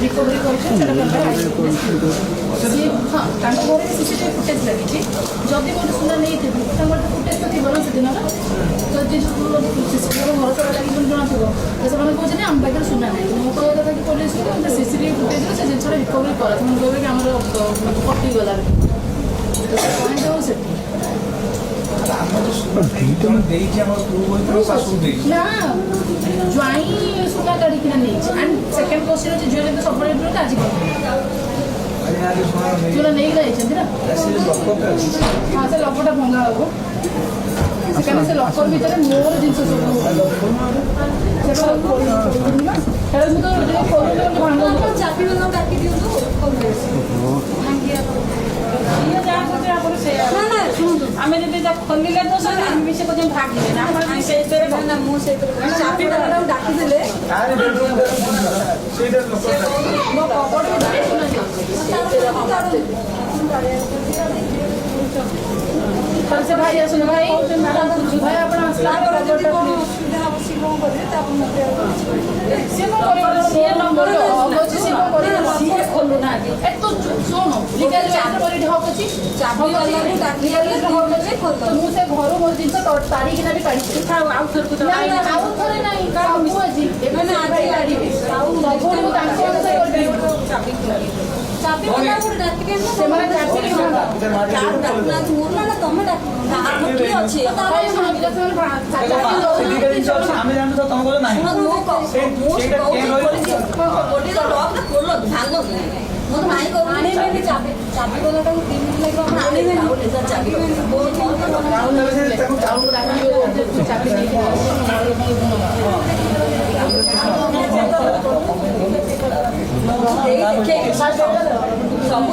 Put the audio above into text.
recovery କରୁଛନ୍ତି ସିଏ ହଁ ତାଙ୍କ ଘରେ ସିସିଟିଭି ଫୁଟେଜ୍ ଲାଗିଛି ଯଦି ଗୋଟେ ସୁନା ନେଇଥିବେ ତାଙ୍କର ତ ଫୁଟେଜ୍ ତ ଥିବ ନା ସେଦିନର ଯଦି ସିସିଟିଭିର ଘର ସାରା ଲାଗିଛି ଜଣାଥିବ ତ ସେମାନେ କହୁଛନ୍ତି ଆମ ପାଖରେ ସୁନା ନାହିଁ ମୁଁ କହିବା କଥା କି ପୋଲିସକୁ ସିସିଟିଭି ଫୁଟେଜ୍ରେ ସେ ଜିନିଷଟା ରିକଭରି କର ସେମାନେ କହିବେ କି ଆମର କଟିଗଲା ତ ସେ ପଏଣ୍ଟ ହେବ ସେଠି ନା ଜ୍ୱାଇଁ ସୁନା କାଢ଼ିକିନା ନେଇଛି ଆଣ୍ଡ ସେକେଣ୍ଡ କ୍ୱେଶ୍ଚନ୍ ଅଛି ଝିଅ ଯଦି ସବୁବେଳେ ତ ଆଜି ସୁନା ନେଇକି ଯାଇଛନ୍ତି ନା ହଁ ସେ ଲକଟା ଭଙ୍ଗା ହବ କାରଣ ସେ ଲକର ଭିତରେ ମୋର ଜିନିଷ ସବୁ ସେଟା ମୁଁ ତ ଭାଙ୍ଗ ଚାପି ଡାକି ଦିଅନ୍ତୁ ଆମେ ଯଦି ଖୋଲିଲେ ତ ଆମେ ବି ସେ କହୁଛନ୍ତି ଭାଗିଲେ ନା ଆପଣ ସେଇଥିରେ ନା ମୁଁ ସେଇଥିରେ ଚାପି ଡାକିଦେଲେ से भाई आसन भाई भाई आपण असला नंबर खोलू ना तो शोनो लीगल चाबी मुझे घर मोर जिन तारिखना भी काढ़ी आउ थर नहीं चाबी सब